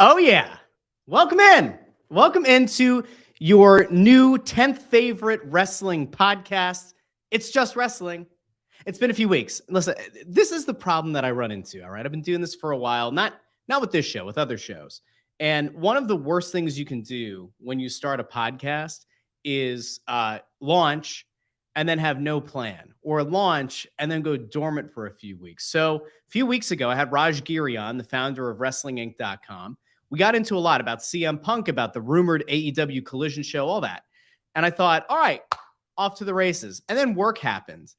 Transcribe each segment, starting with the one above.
Oh, yeah. Welcome in. Welcome into your new 10th favorite wrestling podcast. It's Just Wrestling. It's been a few weeks. Listen, this is the problem that I run into, all right? I've been doing this for a while, not with this show, with other shows. And one of the worst things you can do when you start a podcast is launch and then have no plan, or launch and then go dormant for a few weeks. So a few weeks ago, I had Raj Giri on, the founder of WrestlingInc.com. We got into a lot about CM Punk, about the rumored AEW Collision show, all that. And I thought, all right, off to the races. And then work happened.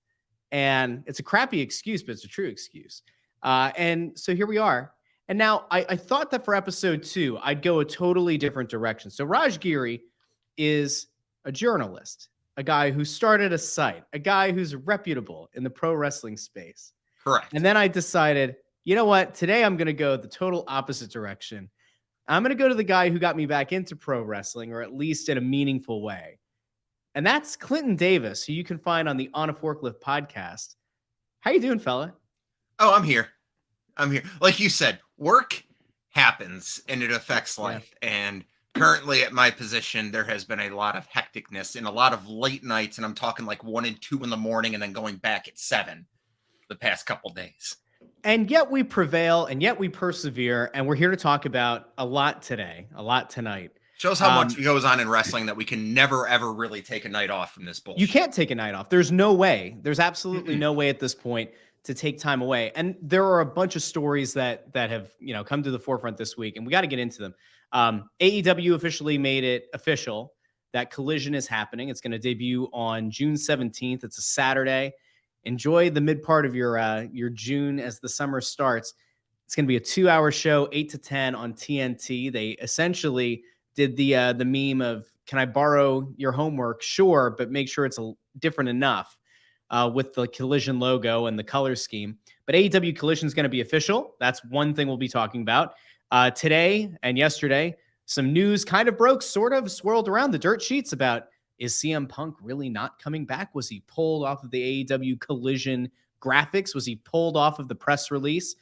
And it's a crappy excuse, but it's a true excuse. And so here we are. And now I thought that for episode 2, I'd go a totally different direction. So Raj Giri is a journalist, a guy who started a site, a guy who's reputable in the pro wrestling space. Correct. And then I decided, you know what? Today I'm going to go the total opposite direction. I'm going to go to the guy who got me back into pro wrestling, or at least in a meaningful way. And that's Clinton Davis, who you can find on the On a Forklift podcast. How you doing, fella? Oh, I'm here. Like you said, work happens and it affects life. Yeah. And currently at my position, there has been a lot of hecticness and a lot of late nights. And I'm talking like 1 and 2 in the morning and then going back at 7 the past couple days. And yet we prevail, and yet we persevere, and we're here to talk about a lot today, a lot tonight. Shows how much goes on in wrestling that we can never, ever really take a night off from this bullshit. You can't take a night off. There's no way. There's absolutely no way at this point to take time away. And there are a bunch of stories that have come to the forefront this week, and we got to get into them. AEW officially made it official that Collision is happening. It's going to debut on June 17th. It's a Saturday. Enjoy the mid part of your June as the summer starts. It's going to be a 2-hour show, 8 to 10 on TNT. They essentially did the meme of, can I borrow your homework? Sure, but make sure it's different enough with the Collision logo and the color scheme. But AEW Collision is going to be official. That's one thing we'll be talking about. Today and yesterday, some news kind of broke, sort of swirled around the dirt sheets about, is CM Punk really not coming back? Was he pulled off of the AEW Collision graphics? Was he pulled off of the press release?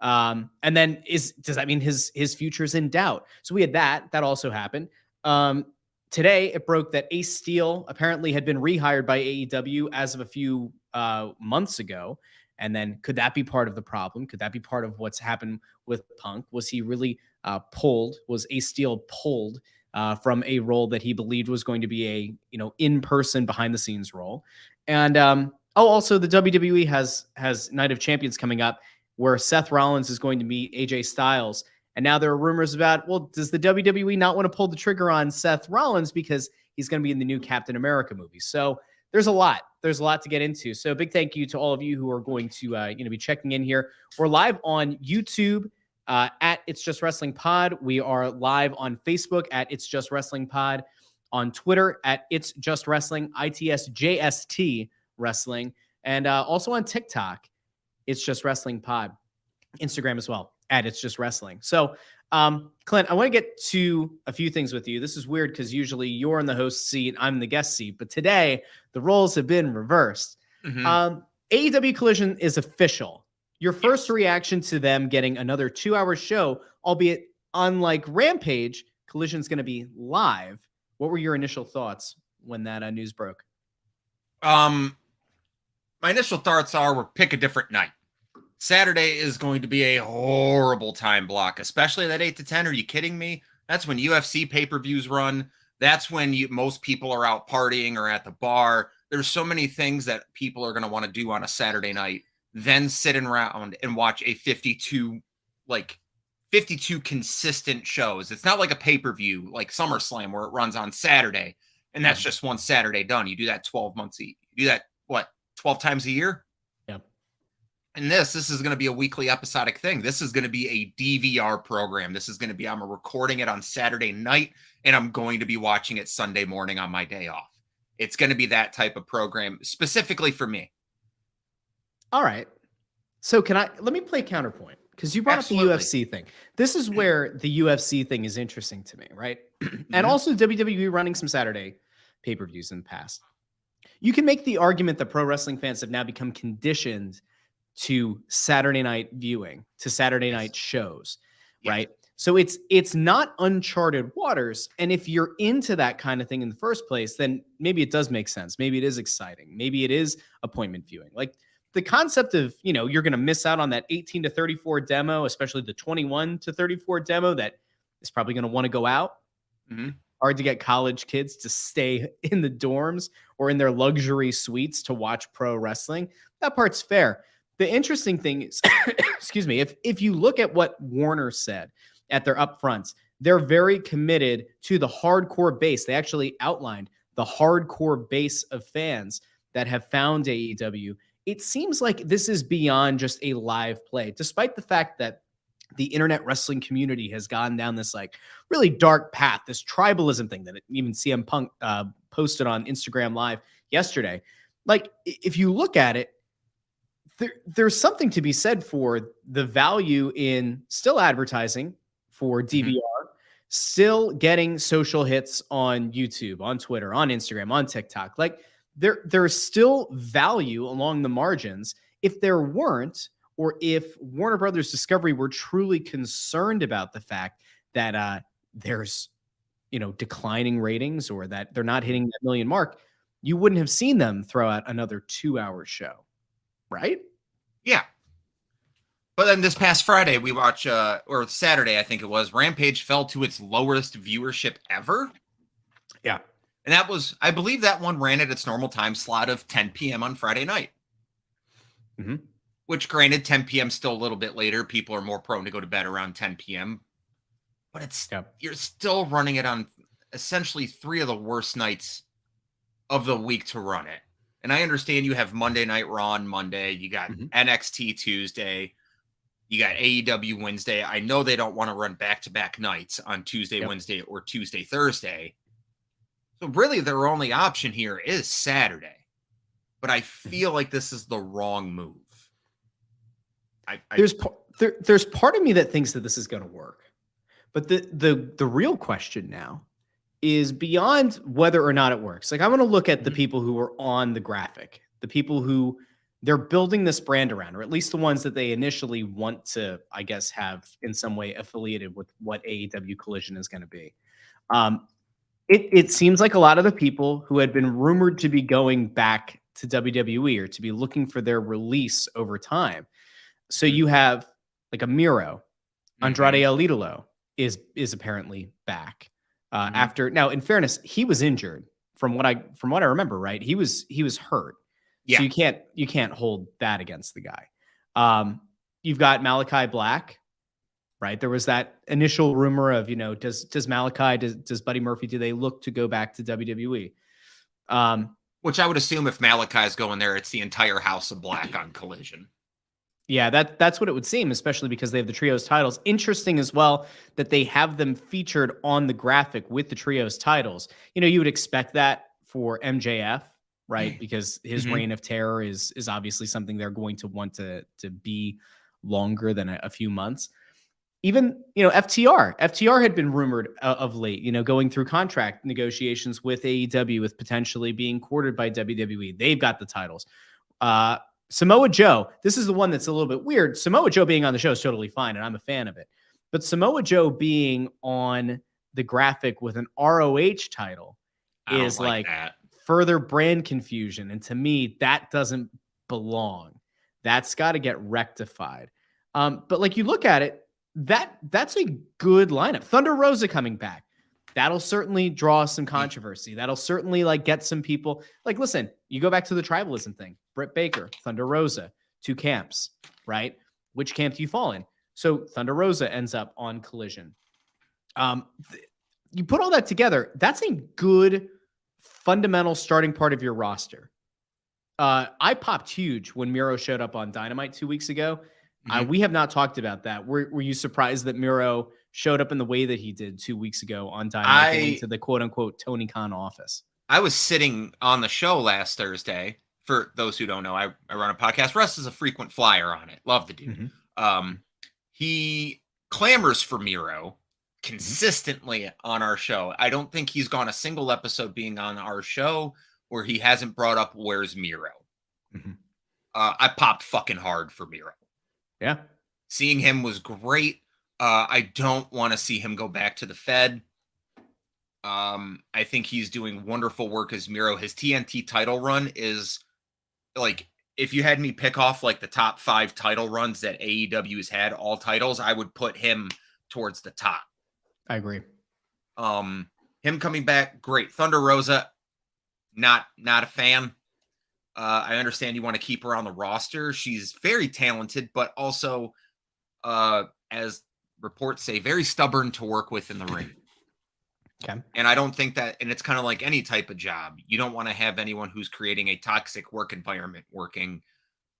And then does that mean his future is in doubt? So we had that also happened. Today it broke that Ace Steel apparently had been rehired by AEW as of a few months ago. And then could that be part of the problem? Could that be part of what's happened with Punk? Was he really pulled? Was Ace Steel pulled from a role that he believed was going to be a in-person behind the scenes role? And also the WWE has Night of Champions coming up, where Seth Rollins is going to meet AJ Styles. And now there are rumors about, well, does the WWE not want to pull the trigger on Seth Rollins because he's going to be in the new Captain America movie? So there's a lot to get into. So big thank you to all of you who are going to be checking in here. We're live on YouTube at It's Just Wrestling Pod. We are live on Facebook at It's Just Wrestling Pod, on Twitter at It's Just Wrestling, ITSJST Wrestling, and also on TikTok, It's Just Wrestling Pod, Instagram as well at It's Just Wrestling. So, Clint, I want to get to a few things with you. This is weird because usually you're in the host seat, I'm in the guest seat, but today the roles have been reversed. AEW Collision is official. Your first reaction to them getting another 2-hour show, albeit unlike Rampage, Collision's going to be live. What were your initial thoughts when that news broke? My initial thoughts we'll pick a different night. Saturday is going to be a horrible time block, especially that 8 to 10. Are you kidding me? That's when UFC pay-per-views run. That's when most people are out partying or at the bar. There's so many things that people are going to want to do on a Saturday night, then sit around and watch a 52 consistent shows. It's not like a pay-per-view like SummerSlam where it runs on Saturday and that's just one Saturday done. You do that 12 months. You do that, 12 times a year? Yep. And this is going to be a weekly episodic thing. This is going to be a DVR program. This is going to be, I'm recording it on Saturday night and I'm going to be watching it Sunday morning on my day off. It's going to be that type of program specifically for me. All right. So let me play counterpoint, because you brought up the UFC thing. This is where the UFC thing is interesting to me, right? And also WWE running some Saturday pay-per-views in the past. You can make the argument that pro wrestling fans have now become conditioned to Saturday night viewing, to Saturday night shows, right? So it's not uncharted waters. And if you're into that kind of thing in the first place, then maybe it does make sense. Maybe it is exciting. Maybe it is appointment viewing. Like the concept of, you're going to miss out on that 18 to 34 demo, especially the 21 to 34 demo that is probably going to want to go out. Mm-hmm. Hard to get college kids to stay in the dorms or in their luxury suites to watch pro wrestling. That part's fair. The interesting thing is, excuse me, if you look at what Warner said at their upfronts, they're very committed to the hardcore base. They actually outlined the hardcore base of fans that have found AEW. It seems like this is beyond just a live play, despite the fact that the internet wrestling community has gone down this like really dark path, this tribalism thing that even CM Punk posted on Instagram Live yesterday. Like, if you look at it, there's something to be said for the value in still advertising for DVR, still getting social hits on YouTube, on Twitter, on Instagram, on TikTok. Like there's still value along the margins. If there weren't, or if Warner Brothers Discovery were truly concerned about the fact that there's, declining ratings or that they're not hitting that million mark, you wouldn't have seen them throw out another 2-hour show, right? Yeah. But then this past Friday, we watch, or Saturday, I think it was, Rampage fell to its lowest viewership ever. Yeah. And that was, I believe that one ran at its normal time slot of 10 p.m. on Friday night. Mm-hmm. Which, granted, 10 p.m. still a little bit later. People are more prone to go to bed around 10 p.m. But you're still running it on essentially 3 of the worst nights of the week to run it. And I understand you have Monday Night Raw on Monday. You got NXT Tuesday. You got AEW Wednesday. I know they don't want to run back-to-back nights on Tuesday, Wednesday, or Tuesday, Thursday. So really their only option here is Saturday. But I feel like this is the wrong move. There's part of me that thinks that this is going to work. But the real question now is beyond whether or not it works. Like I want to look at the people who are on the graphic, the people who they're building this brand around, or at least the ones that they initially want to, I guess, have in some way affiliated with what AEW Collision is going to be. It seems like a lot of the people who had been rumored to be going back to WWE or to be looking for their release over time. So you have like a Miro, Andrade El Idolo is apparently back after. Now, in fairness, he was injured from what I remember. Right, he was hurt. Yeah. So you can't hold that against the guy. You've got Malachi Black, right? There was that initial rumor of, does Malachi, does Buddy Murphy, do they look to go back to WWE? Which I would assume if Malachi's going there, it's the entire House of Black on Collision. Yeah, that's what it would seem, especially because they have the trios titles. Interesting as well that they have them featured on the graphic with the trios titles. You would expect that for MJF. Right, because his reign of terror is obviously something they're going to want to be longer than a few months. Even FTR had been rumored of late, going through contract negotiations with AEW, with potentially being courted by WWE. They've got the titles. Samoa Joe, this is the one that's a little bit weird. Samoa Joe being on the show is totally fine, and I'm a fan of it. But Samoa Joe being on the graphic with an ROH title is like that. Further brand confusion. And to me, that doesn't belong. That's got to get rectified. But like you look at it, that's a good lineup. Thunder Rosa coming back. That'll certainly draw some controversy. That'll certainly like get some people like, listen, you go back to the tribalism thing, Britt Baker, Thunder Rosa, 2 camps, right? Which camp do you fall in? So Thunder Rosa ends up on Collision. You put all that together. That's a good fundamental starting part of your roster. I popped huge when Miro showed up on Dynamite 2 weeks ago. We have not talked about that. Were you surprised that Miro showed up in the way that he did 2 weeks ago on Dynamite, going to the quote unquote Tony Khan office? I was sitting on the show last Thursday. For those who don't know, I run a podcast. Russ is a frequent flyer on it. Love the dude. He clamors for Miro consistently on our show. I don't think he's gone a single episode being on our show where he hasn't brought up where's Miro. I popped fucking hard for Miro. Yeah. Seeing him was great. I don't want to see him go back to the Fed. I think he's doing wonderful work as Miro. His TNT title run is like, if you had me pick off like the top 5 title runs that AEW has had, all titles, I would put him towards the top. I agree. Him coming back, great. Thunder Rosa, not a fan. I understand you want to keep her on the roster. She's very talented, but also, as reports say, very stubborn to work with in the ring. Okay. And I don't think that, and it's kind of like any type of job. You don't want to have anyone who's creating a toxic work environment working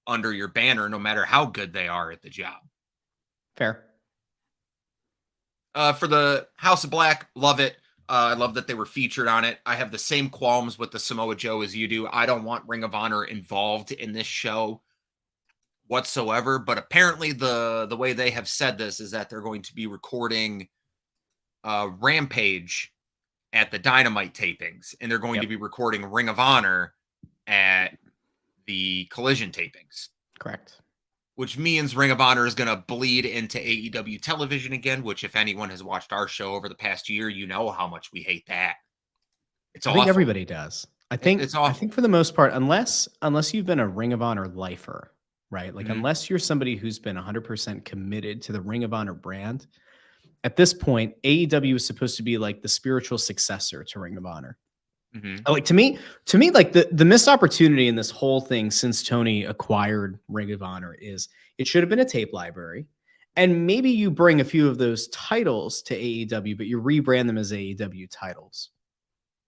under your banner, no matter how good they are at the job. Fair. For the House of Black, love it. I love that they were featured on it. I have the same qualms with the Samoa Joe as you do. I don't want Ring of Honor involved in this show whatsoever, but apparently the way they have said this is that they're going to be recording Rampage at the Dynamite tapings, and they're going to be recording Ring of Honor at the Collision tapings. Correct. Which means Ring of Honor is going to bleed into AEW television again, which if anyone has watched our show over the past year, you know how much we hate that. It's awful. I think everybody does. I think it's awful. I think for the most part, unless you've been a Ring of Honor lifer, right? Like unless you're somebody who's been 100% committed to the Ring of Honor brand, at this point, AEW is supposed to be like the spiritual successor to Ring of Honor. Like to me, like the missed opportunity in this whole thing since Tony acquired Ring of Honor is it should have been a tape library, and maybe you bring a few of those titles to AEW, but you rebrand them as AEW titles,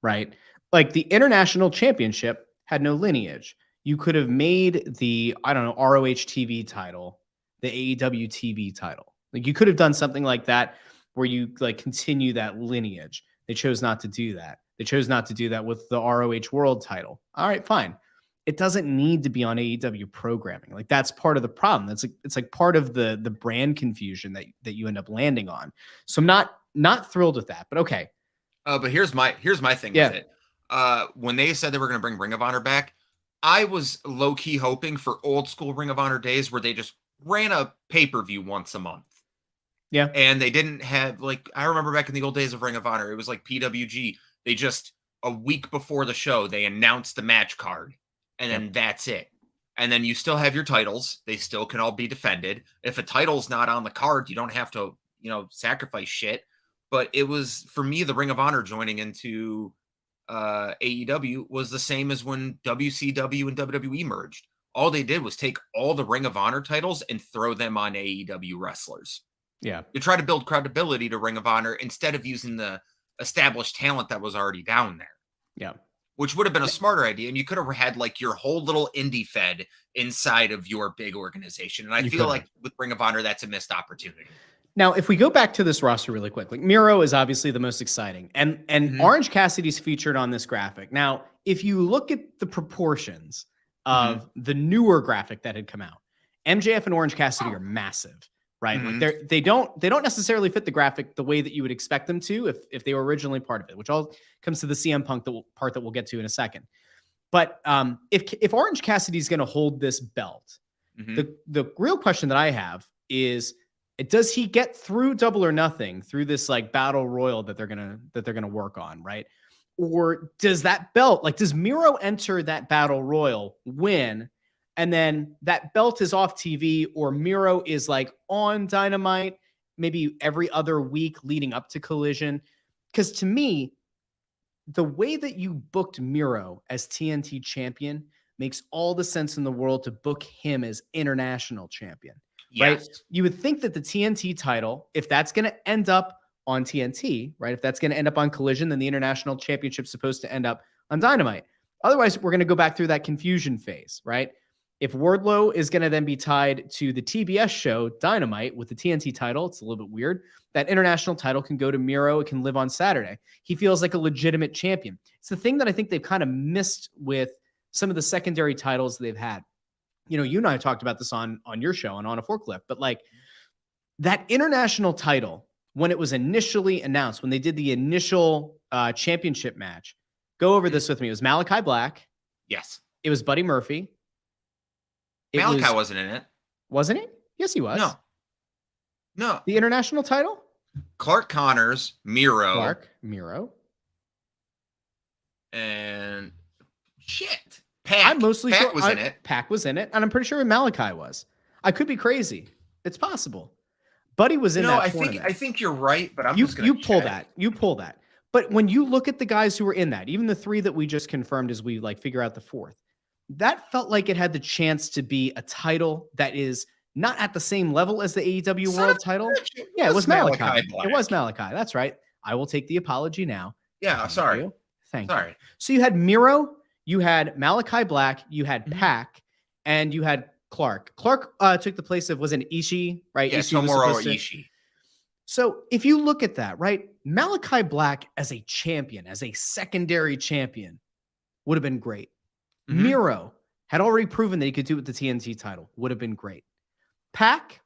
right? Like the International Championship had no lineage. You could have made the, I don't know, ROH TV title the AEW TV title. Like you could have done something like that where you like continue that lineage. They chose not to do that. They chose not to do that with the ROH World title. All right, fine. It doesn't need to be on AEW programming. Like that's part of the problem. It's like part of the brand confusion that you end up landing on. So I'm not thrilled with that. But okay. But here's my thing with it. When they said they were going to bring Ring of Honor back, I was low key hoping for old school Ring of Honor days where they just ran a pay-per-view once a month. Yeah. And they didn't have, like, I remember back in the old days of Ring of Honor, it was like PWG. They just, a week before the show, they announced the match card, and then that's it. And then you still have your titles. They still can all be defended. If a title's not on the card, you don't have to, sacrifice shit. But it was, for me, the Ring of Honor joining into AEW was the same as when WCW and WWE merged. All they did was take all the Ring of Honor titles and throw them on AEW wrestlers. Yeah. You try to build credibility to Ring of Honor instead of using the established talent that was already down there. Yeah. Which would have been a smarter idea. And you could have had like your whole little indie fed inside of your big organization. And I feel like with Ring of Honor, that's a missed opportunity. Now, if we go back to this roster really quick, like Miro is obviously the most exciting, and Orange Cassidy's featured on this graphic. Now, if you look at the proportions of the newer graphic that had come out, MJF and Orange Cassidy are massive, right? Like they don't necessarily fit the graphic the way that you would expect them to if they were originally part of it, which all comes to the CM Punk part that we'll get to in a second. But if Orange Cassidy's going to hold this belt, the real question that I have is, does he get through Double or Nothing through this like battle royal that they're gonna work on, right? Or does that belt, like, does Miro enter that battle royal, win, and then that belt is off TV, or Miro is like on Dynamite maybe every other week leading up to Collision? Because to me, the way that you booked Miro as TNT champion makes all the sense in the world to book him as international champion. Right? Yes. You would think that the TNT title, if that's going to end up on TNT, right? If that's going to end up on Collision, then the international championship's supposed to end up on Dynamite. Otherwise, we're going to go back through that confusion phase, right? If Wardlow is going to then be tied to the TBS show Dynamite with the TNT title, it's a little bit weird. That international title can go to Miro. It can live on Saturday. He feels like a legitimate champion. It's the thing that I think they've kind of missed with some of the secondary titles they've had. You and I talked about this on your show and on a Forklift, but like that international title, when it was initially announced, when they did the initial championship match, go over this with me. It was Malachi Black. Yes. It was Buddy Murphy. Malachi wasn't in it. Wasn't he? Yes, he was. No. The international title? Clark Connors, Miro. Miro. And shit. Pac. I'm mostly Pac sure was in it. Pac was in it, and I'm pretty sure Malachi was. I could be crazy. It's possible. Buddy was in that tournament. I think you're right, but I'm just going to pull that. You pull that. But when you look at the guys who were in that, even the three that we just confirmed as we like figure out the fourth, that felt like it had the chance to be a title that is not at the same level as the AEW World title. Yeah, it was Malachi. It was Malachi. That's right. I will take the apology now. Yeah, sorry. Thank you. So you had Miro, you had Malachi Black, you had Pac, and you had Clark. Clark took the place of, was it Ishii, right? Yeah, Tomohiro Ishii. So if you look at that, right, Malachi Black as a champion, as a secondary champion, would have been great. Miro had already proven that he could do it with the TNT title. Would have been great. Pac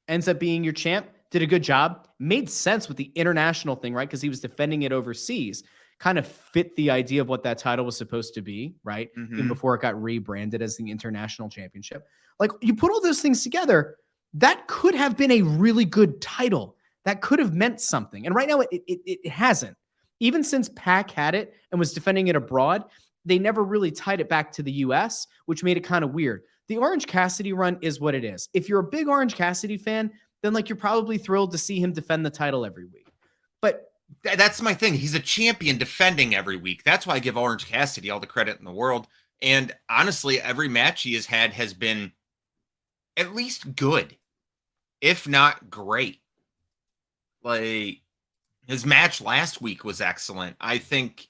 ends up being your champ. Did a good job. Made sense with the international thing, right? Because he was defending it overseas. Kind of fit the idea of what that title was supposed to be, right? Even before it got rebranded as the International Championship. Like, you put all those things together, that could have been a really good title. That could have meant something. And right now, it hasn't. Even since Pac had it and was defending it abroad, they never really tied it back to the US, which made it kind of weird. The Orange Cassidy run is what it is. If you're a big Orange Cassidy fan, then like you're probably thrilled to see him defend the title every week. But that's my thing. He's a champion defending every week. That's why I give Orange Cassidy all the credit in the world. And honestly, every match he has had has been at least good, if not great. Like, his match last week was excellent. I think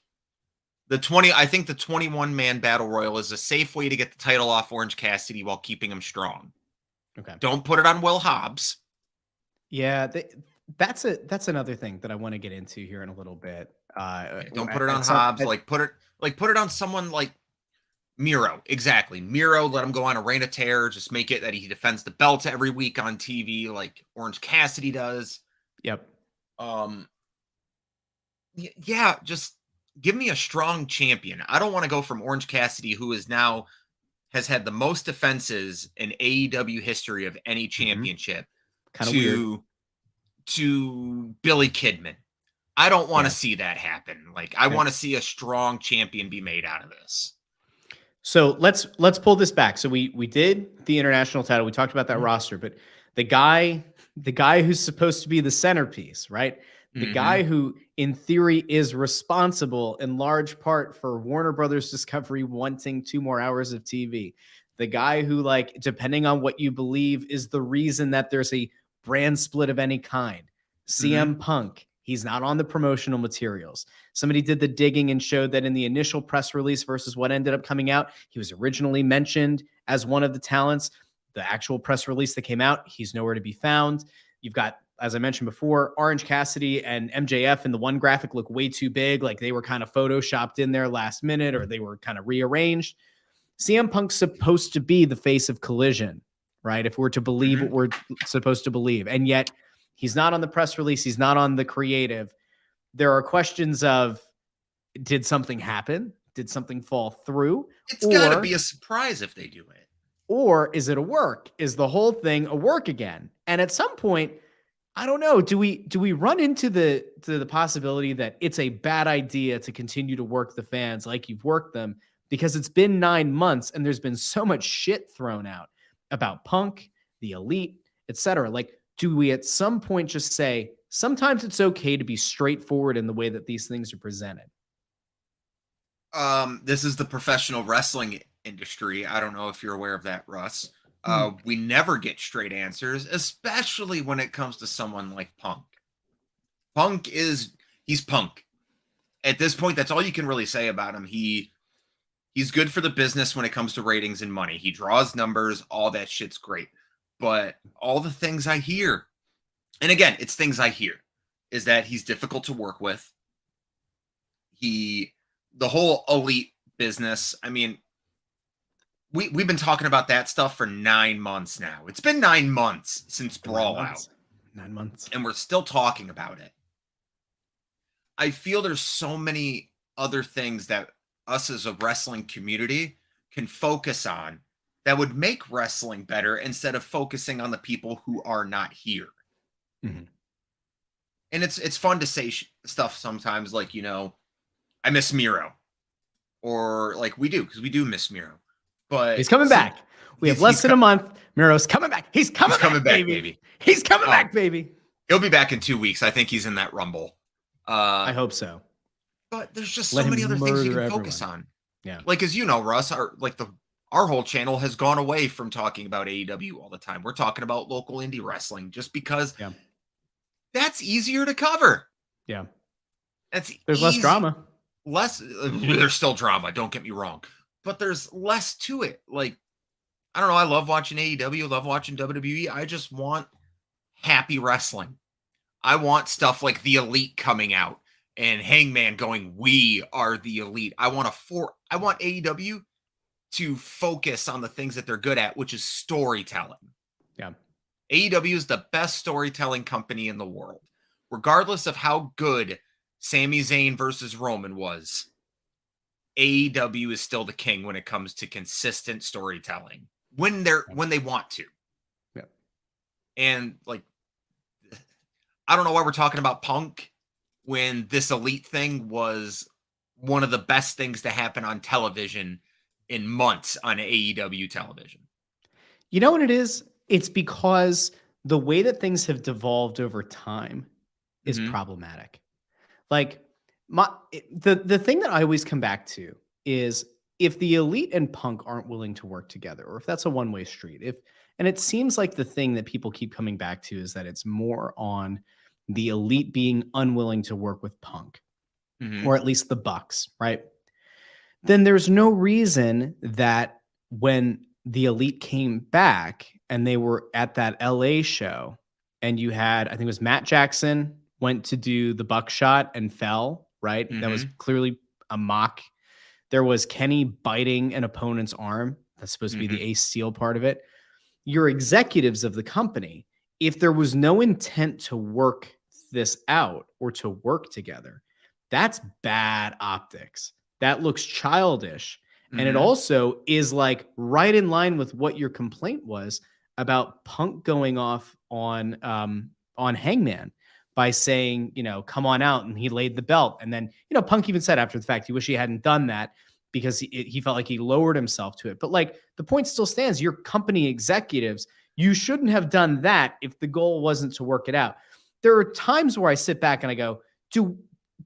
the 21-man battle royal is a safe way to get the title off Orange Cassidy while keeping him strong. Okay. Don't put it on Will Hobbs. Yeah, that's another thing that I want to get into here in a little bit. Don't put it on Hobbs. Put it on someone like Miro. Exactly. Miro, let him go on a reign of terror. Just make it that he defends the belt every week on TV like Orange Cassidy does. Yep. Yeah, just give me a strong champion. I don't want to go from Orange Cassidy, who has had the most defenses in AEW history of any championship, kind of weird, to Billy Kidman. I don't want to see that happen. Like, I want to see a strong champion be made out of this. So let's pull this back. So we did the international title. We talked about that roster, but the guy who's supposed to be the centerpiece, right? The guy who, in theory, is responsible in large part for Warner Brothers Discovery wanting 2 more hours of TV. The guy who, like, depending on what you believe, is the reason that there's a brand split of any kind. CM Punk, he's not on the promotional materials. Somebody did the digging and showed that in the initial press release versus what ended up coming out, he was originally mentioned as one of the talents. The actual press release that came out, he's nowhere to be found. You've got, as I mentioned before, Orange Cassidy and MJF in the one graphic look way too big. Like they were kind of photoshopped in there last minute, or they were kind of rearranged. CM Punk's supposed to be the face of Collision, right? If we're to believe what we're supposed to believe. And yet he's not on the press release. He's not on the creative. There are questions of, did something happen? Did something fall through? It's got to be a surprise if they do it. Or is it a work? Is the whole thing a work again? And at some point, I don't know, do we run into the possibility that it's a bad idea to continue to work the fans like you've worked them, because it's been 9 months and there's been so much shit thrown out about Punk, the Elite, etc. Like, do we at some point just say, sometimes it's okay to be straightforward in the way that these things are presented? This is the professional wrestling industry. I don't know if you're aware of that, Russ. We never get straight answers, especially when it comes to someone like Punk. He's Punk. At this point, that's all you can really say about him. He's good for the business when it comes to ratings and money. He draws numbers, all that shit's great. But all the things I hear, and again, it's things I hear, is that he's difficult to work with. The whole Elite business, I mean, we've been talking about that stuff for 9 months now. It's been 9 months since Brawl Out. 9 months. And we're still talking about it. I feel there's so many other things that us as a wrestling community can focus on that would make wrestling better instead of focusing on the people who are not here. Mhm. And it's fun to say stuff sometimes like, I miss Miro, or like we do, because we do miss Miro. But He's coming back. We have less than a month. Miro's coming back. He's coming back, baby. He's coming back, baby. He'll be back in 2 weeks. I think he's in that Rumble. I hope so. But there's just so many other things you can focus on. Yeah. Like, as you know, Russ, our whole channel has gone away from talking about AEW all the time. We're talking about local indie wrestling just because that's easier to cover. Yeah. There's less drama. There's still drama, don't get me wrong. But there's less to it. Like, I don't know. I love watching AEW. Love watching WWE. I just want happy wrestling. I want stuff like the Elite coming out and Hangman going, "We are the Elite." I want AEW to focus on the things that they're good at, which is storytelling. Yeah. AEW is the best storytelling company in the world. Regardless of how good Sami Zayn versus Roman was, AEW is still the king when it comes to consistent storytelling when they want to. Yeah. And like, I don't know why we're talking about Punk when this Elite thing was one of the best things to happen on television in months on AEW television. You know what it is? It's because the way that things have devolved over time is problematic. Like, the thing that I always come back to is if the Elite and Punk aren't willing to work together, or if that's a one-way street, and it seems like the thing that people keep coming back to is that it's more on the Elite being unwilling to work with Punk, or at least the Bucks, right? Then there's no reason that when the Elite came back and they were at that LA show, and you had, I think it was Matt Jackson went to do the buckshot and fell, right? That was clearly a mock. There was Kenny biting an opponent's arm. That's supposed to be the Ace Steel part of it. Your executives of the company, if there was no intent to work this out or to work together, that's bad optics. That looks childish. And it also is like right in line with what your complaint was about Punk going off on Hangman by saying, come on out. And he laid the belt. And then, Punk even said after the fact, he wish he hadn't done that because he felt like he lowered himself to it. But like the point still stands, your company executives, you shouldn't have done that if the goal wasn't to work it out. There are times where I sit back and I go,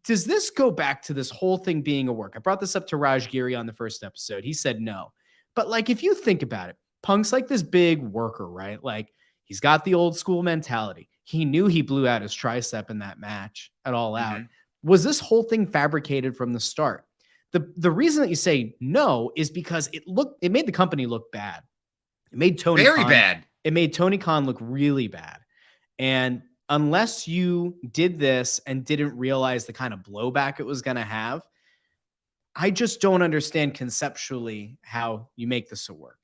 does this go back to this whole thing being a work? I brought this up to Raj Giri on the first episode. He said no. But like, if you think about it, Punk's like this big worker, right? Like he's got the old school mentality. He knew he blew out his tricep in that match at All Out. Was this whole thing fabricated from the start? The reason that you say no is because it made the company look bad. It made Tony very bad. It made Tony Khan look really bad. And unless you did this and didn't realize the kind of blowback it was going to have, I just don't understand conceptually how you make this work.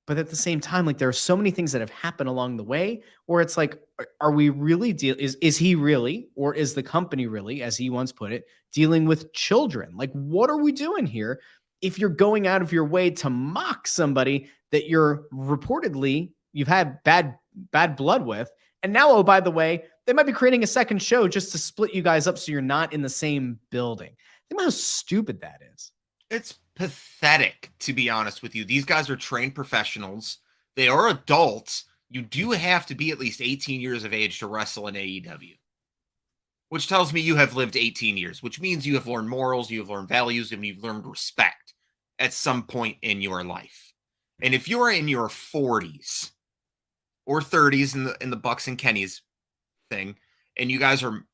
But at the same time, like there are so many things that have happened along the way where it's like, are we really is he really, or is the company really, as he once put it, dealing with children? Like, what are we doing here if you're going out of your way to mock somebody that you've had bad blood with? And now, oh, by the way, they might be creating a second show just to split you guys up so you're not in the same building. Think about how stupid that is. It's pathetic, to be honest with you. These guys are trained professionals. They are adults. You do have to be at least 18 years of age to wrestle in AEW, which tells me you have lived 18 years, which means you have learned morals, you have learned values, and you've learned respect at some point in your life. And if you're in your 40s or 30s in the Bucks and Kenny's thing, and you guys are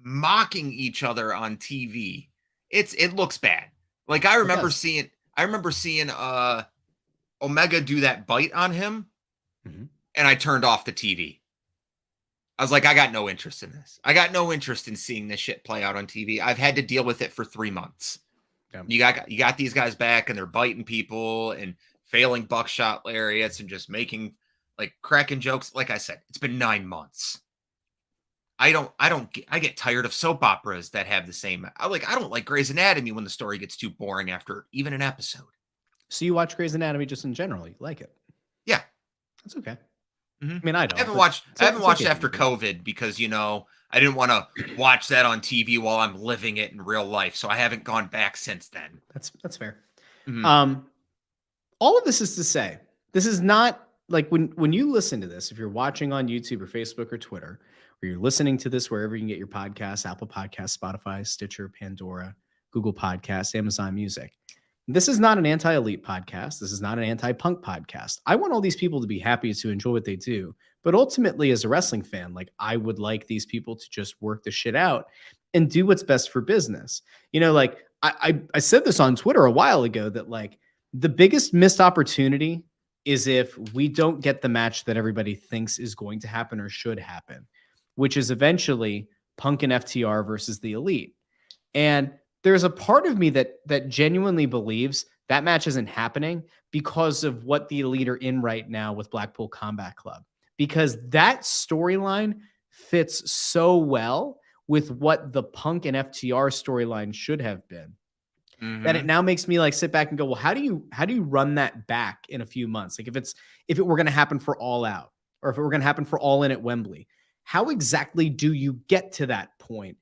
mocking each other on TV, it looks bad. Like I remember seeing Omega do that bite on him, and I turned off the TV. I was like, I got no interest in this. I got no interest in seeing this shit play out on TV. I've had to deal with it for 3 months. Yeah. You got these guys back, and they're biting people and failing buckshot lariats and just making like cracking jokes. Like I said, it's been 9 months. I get tired of soap operas that have the same. I don't like Grey's Anatomy when the story gets too boring after even an episode. So you watch Grey's Anatomy just in general? You like it? Yeah, that's okay. Mm-hmm. I mean, I don't. I haven't watched okay. after COVID because, I didn't want to watch that on TV while I'm living it in real life. So I haven't gone back since then. That's fair. Mm-hmm. All of this is to say, this is not like when you listen to this, if you're watching on YouTube or Facebook or Twitter, or you're listening to this wherever you can get your podcasts, Apple Podcasts, Spotify, Stitcher, Pandora, Google Podcasts, Amazon Music. This is not an anti-elite podcast. This is not an anti-punk podcast. I want all these people to be happy to enjoy what they do. But ultimately, as a wrestling fan, like I would like these people to just work the shit out and do what's best for business. Like I said this on Twitter a while ago that like the biggest missed opportunity is if we don't get the match that everybody thinks is going to happen or should happen, which is eventually Punk and FTR versus the Elite. And there's a part of me that genuinely believes that match isn't happening because of what the Elite are in right now with Blackpool Combat Club, because that storyline fits so well with what the Punk and FTR storyline should have been. Mm-hmm. That it now makes me like sit back and go, well, how do you run that back in a few months? Like if it were going to happen for All Out, or if it were going to happen for All In at Wembley, how exactly do you get to that point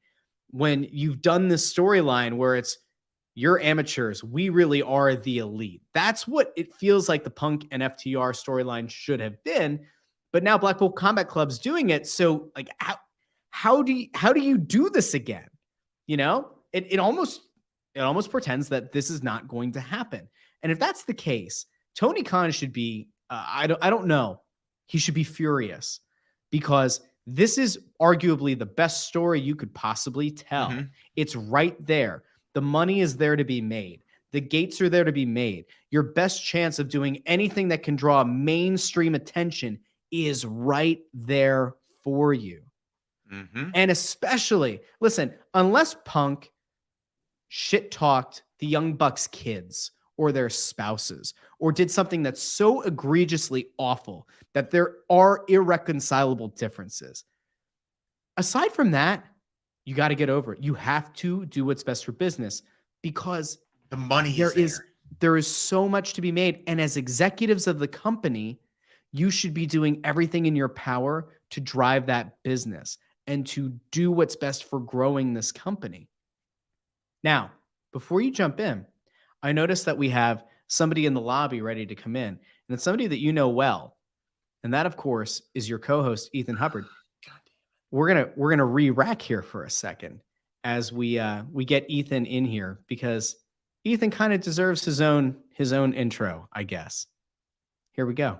when you've done this storyline where it's you're amateurs, we really are the Elite? That's what it feels like the Punk and FTR storyline should have been. But now Blackpool Combat Club's doing it. So like how do you do this again? It almost pretends that this is not going to happen. And if that's the case, Tony Khan should be, I don't know. He should be furious because this is arguably the best story you could possibly tell. Mm-hmm. It's right there. The money is there to be made. The gates are there to be made. Your best chance of doing anything that can draw mainstream attention is right there for you. Mm-hmm. And especially, listen, unless Punk shit-talked the Young Bucks kids or their spouses, or did something that's so egregiously awful that there are irreconcilable differences. Aside from that, you got to get over it. You have to do what's best for business because the money there is so much to be made. And as executives of the company, you should be doing everything in your power to drive that business and to do what's best for growing this company. Now, before you jump in, I noticed that we have somebody in the lobby ready to come in, and it's somebody that you know well. And that, of course, is your co-host, Ethan Hubbard. We're gonna re-rack here for a second as we get Ethan in here because Ethan kind of deserves his own intro, I guess. Here we go.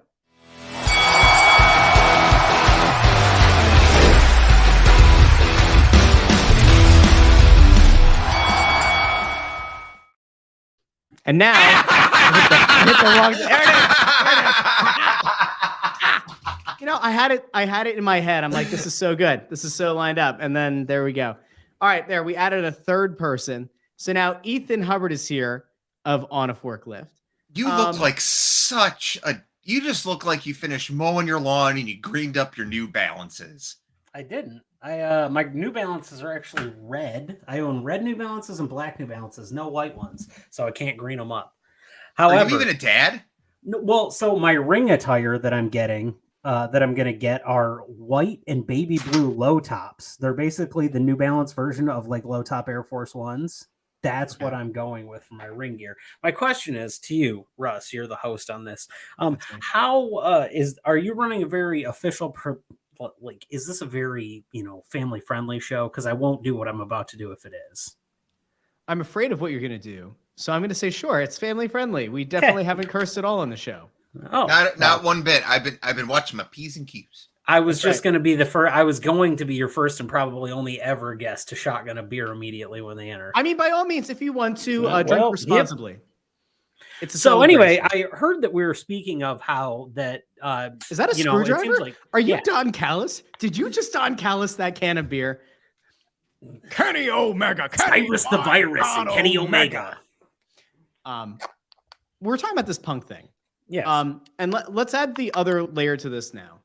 And now, I hit the wrong. There it is. I had it in my head. I'm like, this is so good. This is so lined up. And then there we go. All right, there. We added a third person. So now Ethan Hubbard is here of On a Forklift. You look like you just look like you finished mowing your lawn and you greened up your New Balances. I didn't. My New Balances are actually red. I own red New Balances and black New Balances, no white ones, so I can't green them up. However, are you even a dad? No, well, so my ring attire that I'm getting, that I'm going to get are white and baby blue low tops. They're basically the New Balance version of like low top Air Force Ones. That's what I'm going with for my ring gear. My question is to you, Russ, you're the host on this. Are you running a very official is this a very, family friendly show? Because I won't do what I'm about to do if it is. I'm afraid of what you're going to do. So I'm going to say, sure, it's family friendly. We definitely haven't cursed at all on the show. Oh, not one bit. I've been watching my P's and Q's. I was just going to be I was going to be your first and probably only ever guest to shotgun a beer immediately when they enter. I mean, by all means, if you want to drink responsibly. Yep. So anyway, I heard that we were speaking of how that is that a screwdriver? Are you Don Callis? Did you just Don Callis that can of beer? Kenny Omega, Cyrus the Virus, and Kenny Omega. We're talking about this Punk thing. Yeah. And let's add the other layer to this now.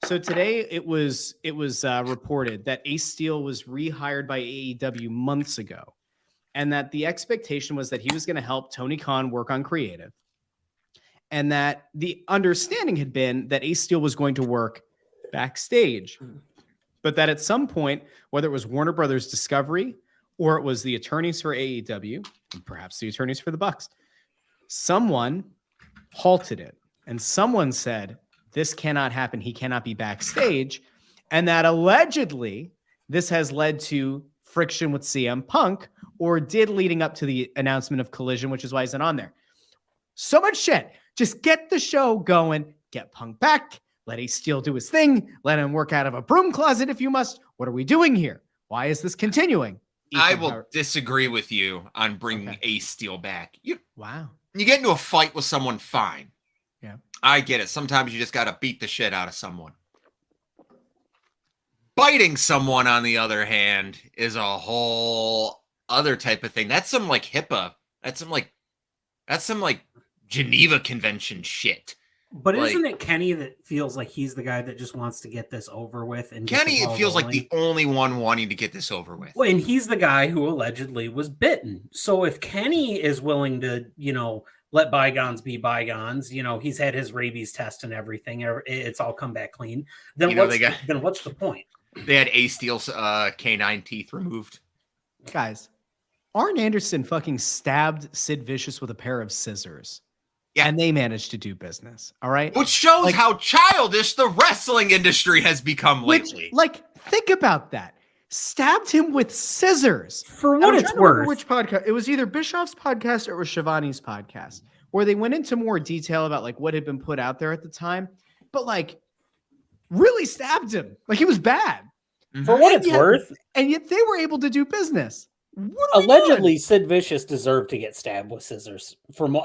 So today it was reported that Ace Steel was rehired by AEW months ago. And that the expectation was that he was going to help Tony Khan work on creative. and that the understanding had been that Ace Steel was going to work backstage, but that at some point, whether it was Warner Brothers Discovery or it was the attorneys for AEW, and perhaps the attorneys for the Bucks, someone halted it. And someone said, this cannot happen. He cannot be backstage. And that allegedly this has led to friction with CM Punk, or did leading up to the announcement of Collision, which is why he's not on there. So much shit. Just get the show going, get Punk back, let Ace Steel do his thing, let him work out of a broom closet if you must. What are we doing here? Why is this continuing? I will disagree with you on bringing Ace Steel back. Wow. You get into a fight with someone, fine. Yeah. I get it. Sometimes you just got to beat the shit out of someone. Biting someone, on the other hand, is a whole other type of thing. That's some like HIPAA. That's some like Geneva Convention shit. But isn't it Kenny that feels like he's the guy that just wants to get this over with? And Kenny, it feels like the only one wanting to get this over with. Well, and he's the guy who allegedly was bitten. So if Kenny is willing to, let bygones be bygones, he's had his rabies test and everything. It's all come back clean. Then what's the point? They had Ace Steel's canine teeth removed. Guys, Arn Anderson fucking stabbed Sid Vicious with a pair of scissors. Yeah. And they managed to do business. All right. Which shows how childish the wrestling industry has become lately. Think about that. Stabbed him with scissors. For what it's worth. Which podcast? It was either Bischoff's podcast or it was Shivani's podcast, where they went into more detail about like what had been put out there at the time. But like really stabbed him. Like he was bad. For what it's worth. And yet they were able to do business. Allegedly, Sid Vicious deserved to get stabbed with scissors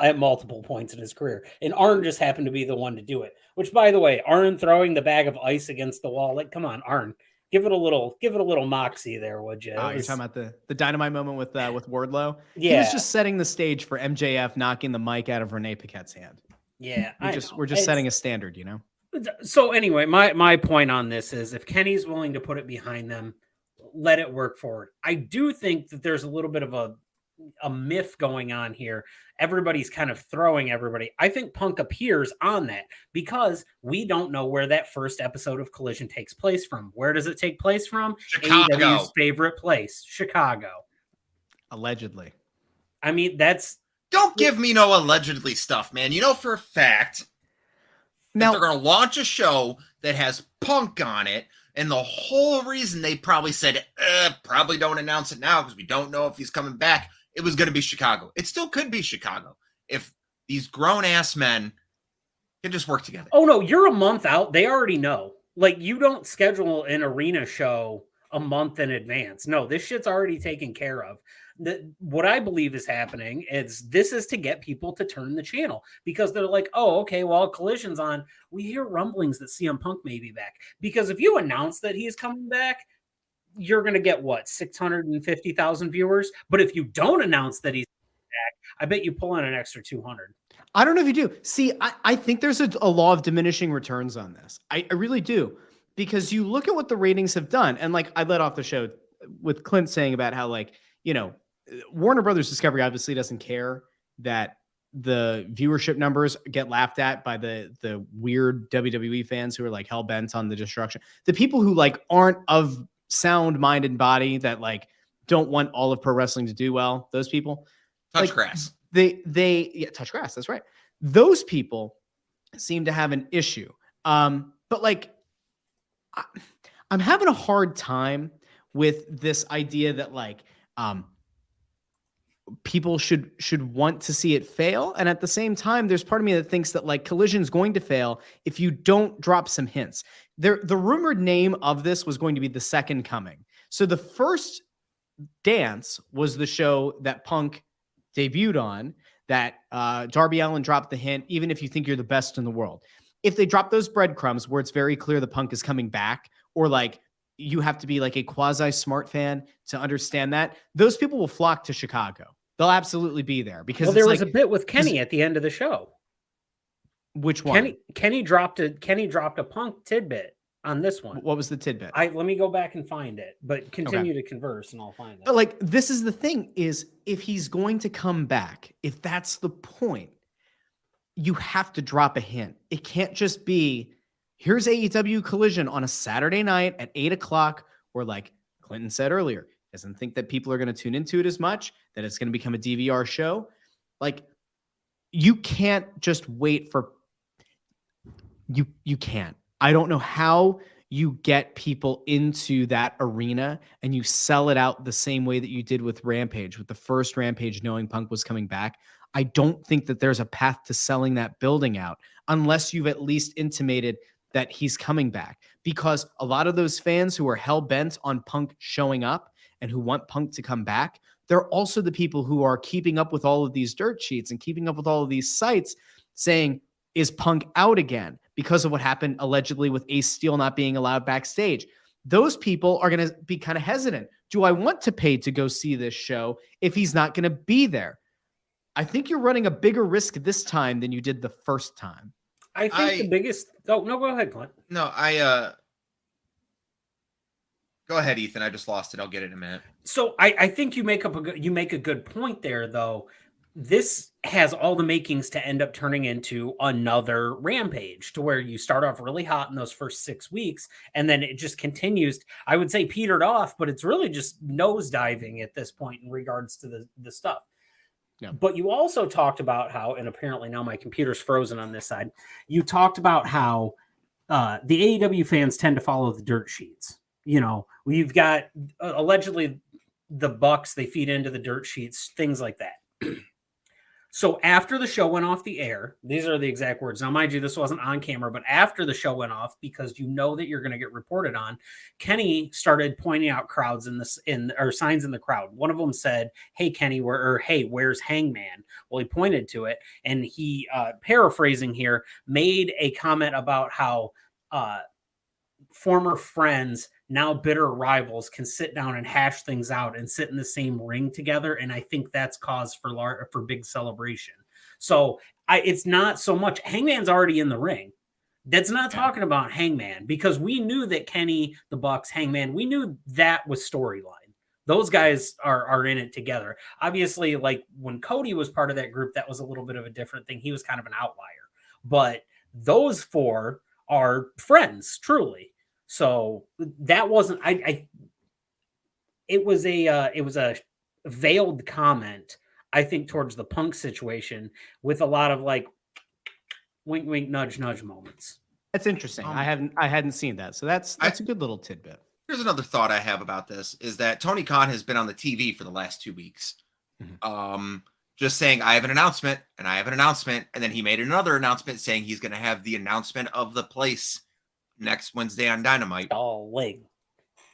at multiple points in his career. And Arn just happened to be the one to do it. Which, by the way, Arn throwing the bag of ice against the wall. Like, come on, Arn. Give it a little moxie there, would you? Oh, you're talking about the dynamite moment with Wardlow? Yeah. He was just setting the stage for MJF knocking the mic out of Renee Paquette's hand. Yeah. We're just setting a standard, So anyway, my point on this is if Kenny's willing to put it behind them, let it work forward. I do think that there's a little bit of a myth going on here. Everybody's kind of throwing everybody. I think Punk appears on that because we don't know where that first episode of Collision takes place from. Where does it take place from? Chicago. AEW's favorite place, Chicago. Allegedly. I mean, Don't give me no allegedly stuff, man. You know for a fact now they're going to launch a show that has Punk on it. And the whole reason they probably said, probably don't announce it now because we don't know if he's coming back, it was going to be Chicago. It still could be Chicago if these grown-ass men can just work together. Oh, no, you're a month out. They already know. Like, you don't schedule an arena show a month in advance. No, this shit's already taken care of. What I believe is happening is this is to get people to turn the channel because they're like, oh, okay, well, Collision's on. We hear rumblings that CM Punk may be back. Because if you announce that he's coming back, you're going to get, 650,000 viewers? But if you don't announce that he's back, I bet you pull in an extra 200. I don't know if you do. See, I think there's a law of diminishing returns on this. I really do. Because you look at what the ratings have done. And I led off the show with Clint saying about how Warner Brothers Discovery obviously doesn't care that the viewership numbers get laughed at by the weird WWE fans who are hell bent on the destruction. The people who aren't of sound mind and body that don't want all of pro wrestling to do well. Those people touch grass. They touch grass. That's right. Those people seem to have an issue. But I'm having a hard time with this idea that people should want to see it fail. And at the same time, there's part of me that thinks that Collision is going to fail if you don't drop some hints. The rumored name of this was going to be The Second Coming. So the first dance was the show that Punk debuted on that Darby Allin dropped the hint, even if you think you're the best in the world. If they drop those breadcrumbs where it's very clear the Punk is coming back, or you have to be a quasi smart fan to understand that, those people will flock to Chicago. They'll absolutely be there because there was a bit with Kenny at the end of the show. Which one? Kenny dropped a Punk tidbit on this one. What was the tidbit? Let me go back and find it, but continue to converse and I'll find it. But this is the thing is if he's going to come back, if that's the point, you have to drop a hint. It can't just be, here's AEW Collision on a Saturday night at 8:00, where, like Clinton said earlier, doesn't think that people are going to tune into it as much, that it's going to become a DVR show. Like, you can't just wait for, you can't. I don't know how you get people into that arena and you sell it out the same way that you did with Rampage, with the first Rampage, knowing Punk was coming back. I don't think that there's a path to selling that building out unless you've at least intimated that he's coming back, because a lot of those fans who are hell bent on Punk showing up and who want Punk to come back, they're also the people who are keeping up with all of these dirt sheets and keeping up with all of these sites saying, is Punk out again because of what happened allegedly with Ace Steel not being allowed backstage? Those people are going to be kind of hesitant. Do I want to pay to go see this show if he's not going to be there? I think you're running a bigger risk this time than you did the first time. I think the biggest... Oh, no, go ahead, Clint. No, go ahead, Ethan. I just lost it. I'll get it in a minute. So I think you make a good point there, though. This has all the makings to end up turning into another Rampage, to where you start off really hot in those first 6 weeks, and then it just continues. I would say petered off, but it's really just nosediving at this point in regards to the stuff. Yeah. But you also talked about how, and apparently now my computer's frozen on this side, you talked about how the AEW fans tend to follow the dirt sheets. You know, we've got allegedly the Bucks, they feed into the dirt sheets, things like that. So after the show went off the air, these are the exact words. Now, mind you, this wasn't on camera, but after the show went off, because you know that you're going to get reported on, Kenny started pointing out crowds or signs in the crowd. One of them said, "Hey, Kenny, hey, where's Hangman?" Well, he pointed to it, and he, paraphrasing here, made a comment about how former friends, now bitter rivals, can sit down and hash things out and sit in the same ring together. And I think that's cause for big celebration. So it's not so much Hangman's already in the ring. That's not talking about Hangman, because we knew that Kenny, the Bucks, Hangman, we knew that was storyline. Those guys are in it together. Obviously, like when Cody was part of that group, that was a little bit of a different thing. He was kind of an outlier, but those four are friends, truly. So that wasn't, it was a veiled comment, I think, towards the Punk situation, with a lot of like wink, wink, nudge, nudge moments. That's interesting. I hadn't seen that. So that's a good little tidbit. Here's another thought I have about this, is that Tony Khan has been on the TV for the last 2 weeks. Mm-hmm. Just saying, I have an announcement, and I have an announcement. And then he made another announcement saying he's going to have the announcement of the place next Wednesday on Dynamite. Stalling.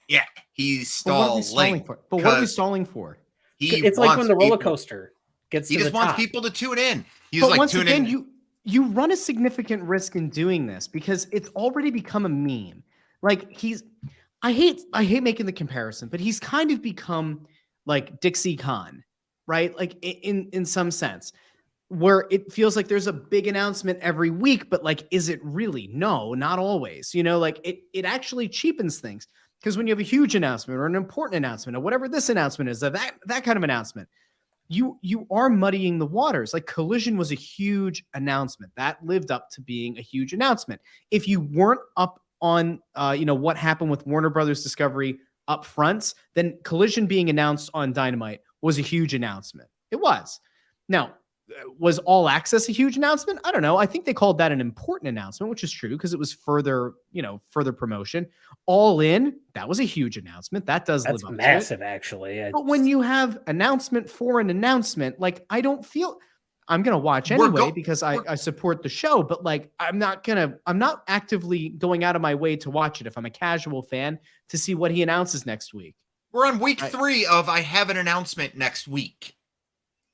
Yeah, he's stalling. But what are we stalling for? It's like when the roller coaster gets to the top. He just wants people to tune in. He's but like, once tune again, in. You run a significant risk in doing this, because it's already become a meme. Like, I hate making the comparison, but he's kind of become like Dixie Khan, right? Like in some sense, where it feels like there's a big announcement every week, but like, is it really? No, not always. You know, like it actually cheapens things, because when you have a huge announcement or an important announcement or whatever this announcement is, that kind of announcement, you are muddying the waters. Like Collision was a huge announcement that lived up to being a huge announcement. If you weren't up on, what happened with Warner Brothers Discovery up front, then Collision being announced on Dynamite was a huge announcement. It was. Now, was All Access a huge announcement? I don't know. I think they called that an important announcement, which is true, because it was further promotion. All In, that was a huge announcement. That's live up massive, to it. Actually. But when you have announcement for an announcement, like, I don't feel I'm going to watch anyway because I support the show, but like, I'm not actively going out of my way to watch it if I'm a casual fan to see what he announces next week. We're on week 3 of I have an announcement next week.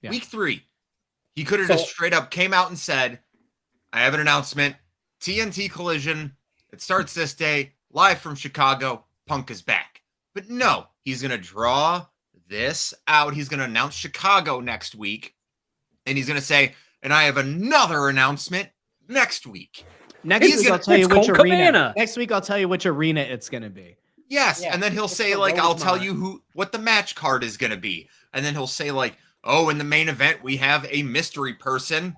Yeah. Week 3. He could have just straight up came out and said, I have an announcement, TNT Collision. It starts this day, live from Chicago. Punk is back. But no, he's going to draw this out. He's going to announce Chicago next week. And he's going to say, and I have another announcement next week. Next week, I'll tell you which arena. Next week, I'll tell you which arena it's going to be. Yes. Yeah, and then he'll say, like, I'll tell you what the match card is going to be. And then he'll say, like, oh, in the main event, we have a mystery person.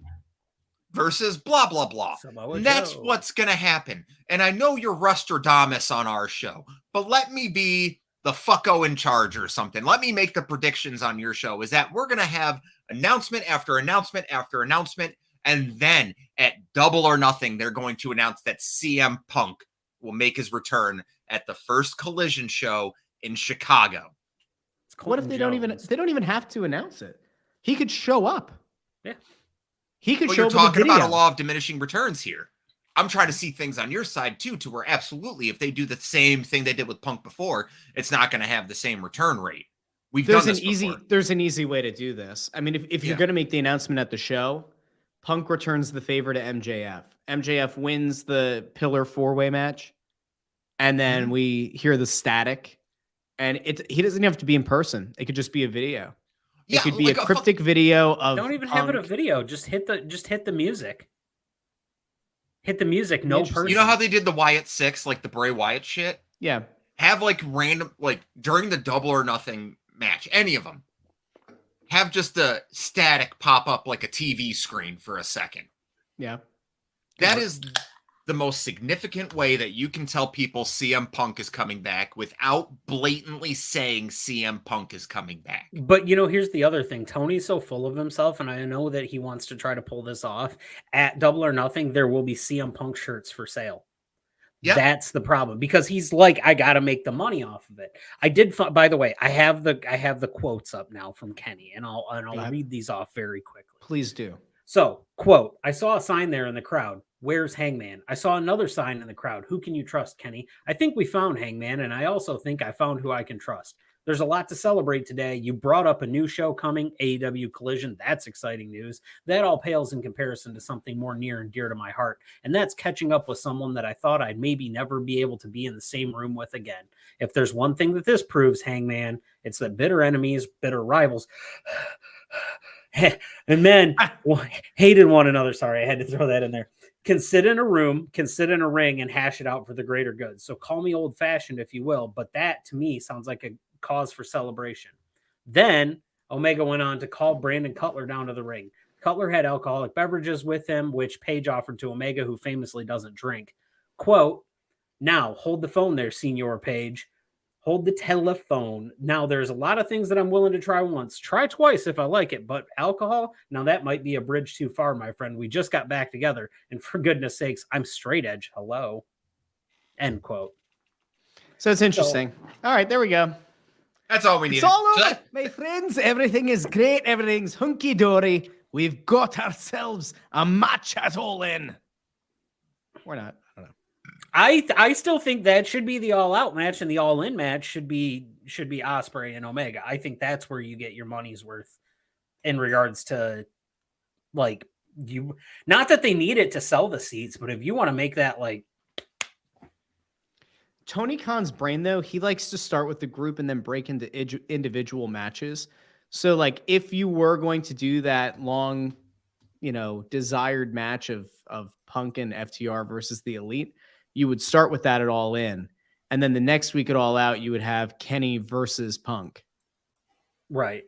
versus blah, blah, blah. Samoa And that's Joe. what's going to happen. And I know you're Rustradamus on our show, but let me be the fucko in charge or something. Let me make the predictions on your show is that we're going to have announcement after announcement after announcement. And then at Double or Nothing, they're going to announce that CM Punk will make his return at the first Collision show in Chicago. What if they don't even have to announce it? He could show up. Yeah. He could But show you're up with a talking video. about a law of diminishing returns here. I'm trying to see things on your side too, to where absolutely, if they do the same thing they did with Punk before, it's not going to have the same return rate. There's an easy way to do this. I mean, if you're going to make the announcement at the show, Punk returns the favor to MJF. MJF wins the Pillar 4-way match, and then we hear the static. And he doesn't have to be in person. It could just be a video. It could be like a cryptic video of. Don't even have it a video. Just hit the music. Hit the music. No person. You know how they did the Wyatt 6, like the Bray Wyatt shit? Yeah. Have like random, like during the Double or Nothing match, any of them, have just the static pop up like a TV screen for a second. Yeah. That is the most significant way that you can tell people CM Punk is coming back without blatantly saying CM Punk is coming back. But here's the other thing. Tony's so full of himself, and I know that he wants to try to pull this off. At Double or Nothing, there will be CM Punk shirts for sale. Yep. That's the problem, because he's like, I got to make the money off of it. I did. By the way, I have the quotes up now from Kenny, and I'll read these off very quickly. Please do. So, quote, I saw a sign there in the crowd. Where's Hangman? I saw another sign in the crowd. Who can you trust, Kenny? I think we found Hangman, and I also think I found who I can trust. There's a lot to celebrate today. You brought up a new show coming, AEW Collision. That's exciting news. That all pales in comparison to something more near and dear to my heart, and that's catching up with someone that I thought I'd maybe never be able to be in the same room with again. If there's one thing that this proves, Hangman, it's that bitter enemies, bitter rivals, and men hated one another. Sorry, I had to throw that in there. Can sit in a room, can sit in a ring, and hash it out for the greater good. So call me old-fashioned if you will, but that to me sounds like a cause for celebration. Then Omega went on to call Brandon Cutler down to the ring. Cutler had alcoholic beverages with him, which Paige offered to Omega, who famously doesn't drink. Quote, now hold the phone there, Senor Paige. Hold the telephone. Now, there's a lot of things that I'm willing to try once. Try twice if I like it, but alcohol? Now, that might be a bridge too far, my friend. We just got back together, and for goodness sakes, I'm straight edge. Hello. End quote. So it's interesting. All right, there we go. That's all we need. It's all over, my friends. Everything is great. Everything's hunky-dory. We've got ourselves a match at All In. We're not. I don't know. I still think that should be the all-out match, and the all-in match should be Ospreay and Omega. I think that's where you get your money's worth in regards to, like, you. Not that they need it to sell the seats, but if you want to make that like. Tony Khan's brain, though, he likes to start with the group and then break into individual matches. So, like, if you were going to do that long, desired match of Punk and FTR versus the Elite, you would start with that at All In. And then the next week at All Out, you would have Kenny versus Punk. Right.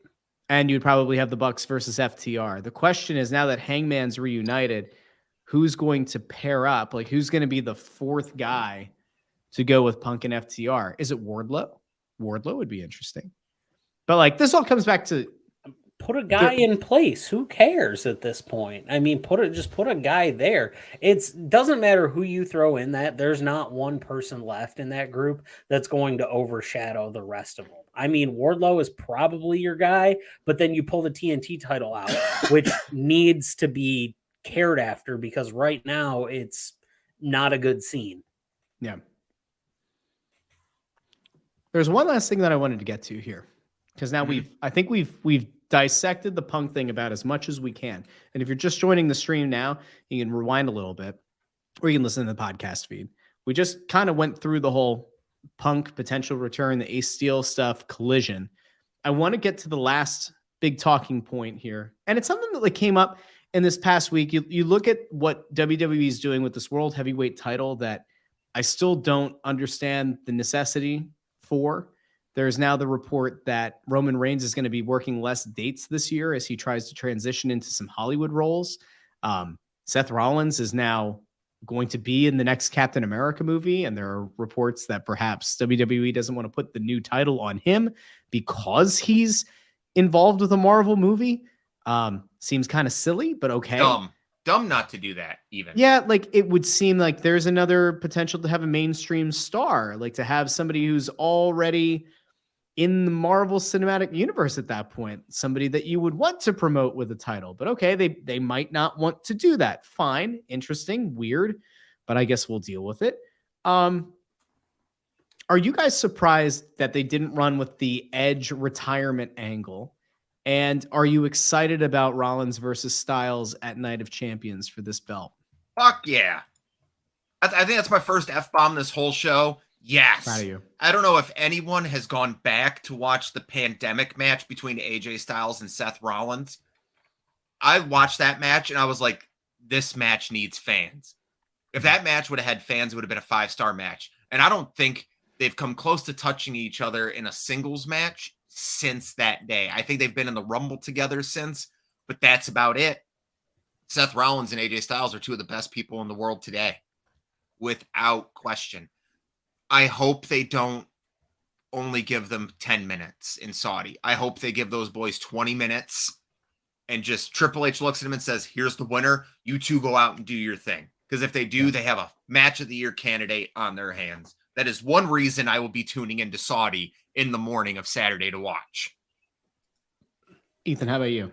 And you'd probably have the Bucks versus FTR. The question is, now that Hangman's reunited, who's going to pair up? Like, who's going to be the fourth guy to go with Punk and FTR? Is it Wardlow? Wardlow would be interesting. But, like, this all comes back to... Put a guy in place. Who cares at this point? I mean, put a guy there. It doesn't matter who you throw in that. There's not one person left in that group that's going to overshadow the rest of them. I mean, Wardlow is probably your guy, but then you pull the TNT title out, which needs to be cared after because right now it's not a good scene. Yeah. There's one last thing that I wanted to get to here because now I think we've dissected the Punk thing about as much as we can. And if you're just joining the stream now, you can rewind a little bit or you can listen to the podcast feed. We just kind of went through the whole Punk potential return, the Ace Steel stuff, Collision. I want to get to the last big talking point here. And it's something that came up in this past week. You look at what WWE is doing with this World Heavyweight title that I still don't understand the necessity for. There's now the report that Roman Reigns is going to be working less dates this year as he tries to transition into some Hollywood roles. Seth Rollins is now going to be in the next Captain America movie, and there are reports that perhaps WWE doesn't want to put the new title on him because he's involved with a Marvel movie. Seems kind of silly, but okay. Dumb not to do that even. Yeah, like it would seem like there's another potential to have a mainstream star, like to have somebody who's already in the Marvel Cinematic Universe at that point, somebody that you would want to promote with a title. But okay, they might not want to do that. Fine, interesting, weird, but I guess we'll deal with it. Are you guys surprised that they didn't run with the Edge retirement angle? And are you excited about Rollins versus Styles at Night of Champions for this belt? Fuck yeah. I think that's my first F-bomb this whole show. Yes. Proud of you. I don't know if anyone has gone back to watch the pandemic match between AJ Styles and Seth Rollins. I watched that match and I was like, this match needs fans. If that match would have had fans, it would have been a 5-star match. And I don't think they've come close to touching each other in a singles match since that day. I think they've been in the Rumble together since, but that's about it. Seth Rollins and AJ Styles are two of the best people in the world today, without question. I hope they don't only give them 10 minutes in Saudi. I hope they give those boys 20 minutes and just Triple H looks at him and says, here's the winner. You two go out and do your thing. Because if they do, they have a match of the year candidate on their hands. That is one reason I will be tuning into Saudi in the morning of Saturday to watch. Ethan, how about you?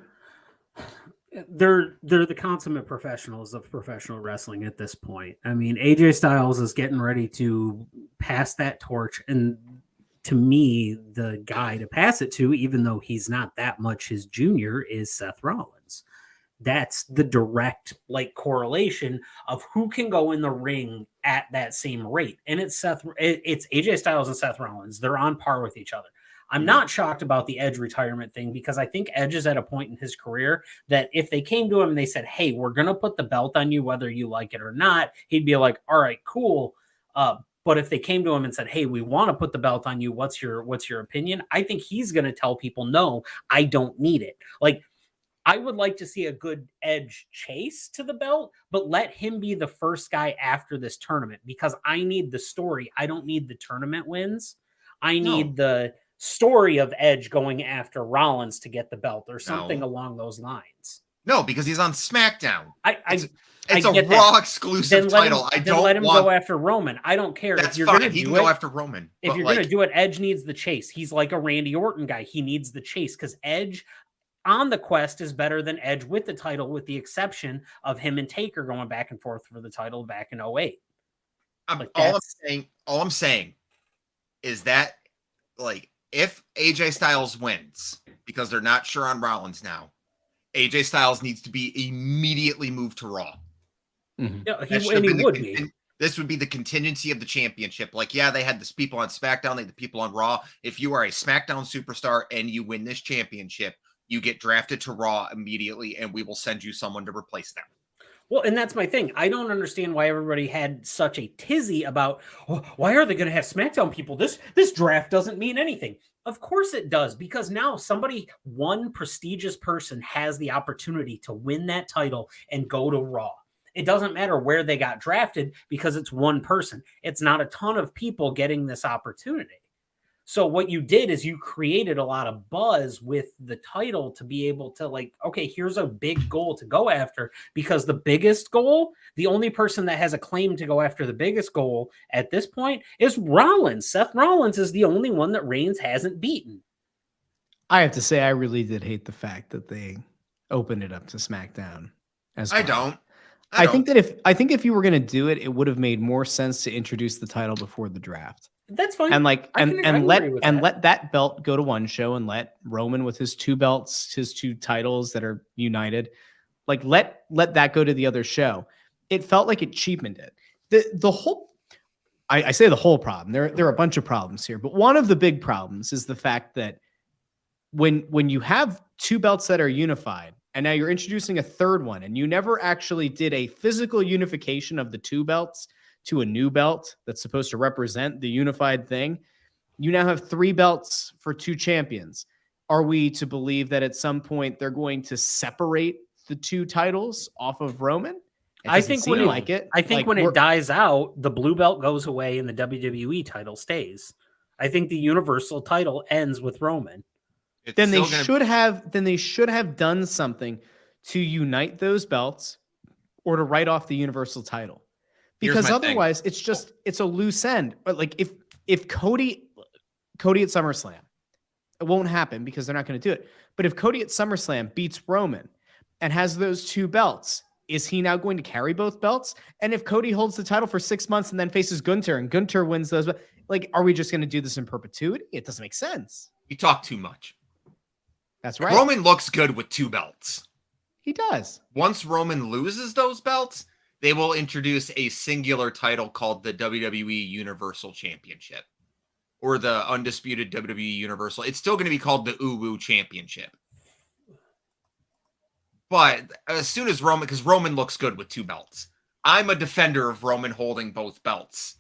They're the consummate professionals of professional wrestling at this point. I mean, AJ Styles is getting ready to pass that torch, and to me, the guy to pass it to, even though he's not that much his junior, is Seth Rollins. That's the direct correlation of who can go in the ring at that same rate. And it's AJ Styles and Seth Rollins. They're on par with each other. I'm not shocked about the Edge retirement thing because I think Edge is at a point in his career that if they came to him and they said, hey, we're going to put the belt on you, whether you like it or not, he'd be like, all right, cool. But if they came to him and said, hey, we want to put the belt on you, what's your opinion? I think he's going to tell people, no, I don't need it. I would like to see a good Edge chase to the belt, but let him be the first guy after this tournament because I need the story. I don't need the tournament wins. I need the story of Edge going after Rollins to get the belt or something along those lines. No, because he's on SmackDown. It's a Raw exclusive title. Let him go after Roman. I don't care. That's fine. He can go after Roman. If you're going to do it, Edge needs the chase. He's like a Randy Orton guy. He needs the chase because Edge on the quest is better than Edge with the title, with the exception of him and Taker going back and forth for the title back in 2008. All I'm saying is that if AJ Styles wins, because they're not sure on Rollins now, AJ Styles needs to be immediately moved to Raw. Mm-hmm. Yeah, he would be. This would be the contingency of the championship. They had the people on SmackDown, they had the people on Raw. If you are a SmackDown superstar and you win this championship, you get drafted to Raw immediately, and we will send you someone to replace them. Well, and that's my thing. I don't understand why everybody had such a tizzy about, why are they going to have SmackDown people? This draft doesn't mean anything. Of course it does, because now one prestigious person has the opportunity to win that title and go to Raw. It doesn't matter where they got drafted because it's one person. It's not a ton of people getting this opportunity. So what you did is you created a lot of buzz with the title to be able to okay, here's a big goal to go after, because the biggest goal, the only person that has a claim to go after the biggest goal at this point is Rollins. Seth Rollins is the only one that Reigns hasn't beaten. I have to say, I really did hate the fact that they opened it up to SmackDown as well. I think if you were going to do it, it would have made more sense to introduce the title before the draft. That's fine. And let that belt go to one show and let Roman with his 2 belts, his 2 titles that are united, let that go to the other show. It felt like it cheapened it. The whole, I say the whole problem. There are a bunch of problems here, but one of the big problems is the fact that when you have 2 belts that are unified, and now you're introducing a third one, and you never actually did a physical unification of the 2 belts to a new belt that's supposed to represent the unified thing. You now have 3 belts for 2 champions. Are we to believe that at some point they're going to separate the 2 titles off of Roman? I think when like it. I think when it dies out, the blue belt goes away and the WWE title stays. I think the Universal title ends with Roman. Then they should have done something to unite those belts or to write off the Universal title. Because otherwise it's a loose end. But like if Cody at SummerSlam, it won't happen because they're not going to do it. But if Cody at SummerSlam beats Roman and has those two belts, is he now going to carry both belts? And if Cody holds the title for 6 months and then faces Gunther and Gunther wins those, like, are we just going to do this in perpetuity? It doesn't make sense. You talk too much. That's right. Roman looks good with two belts. He does. Once Roman loses those belts, they will introduce a singular title called the WWE Universal Championship or the undisputed WWE Universal. It's still going to be called the Uwu Championship. But as soon as because Roman looks good with two belts. I'm a defender of Roman holding both belts,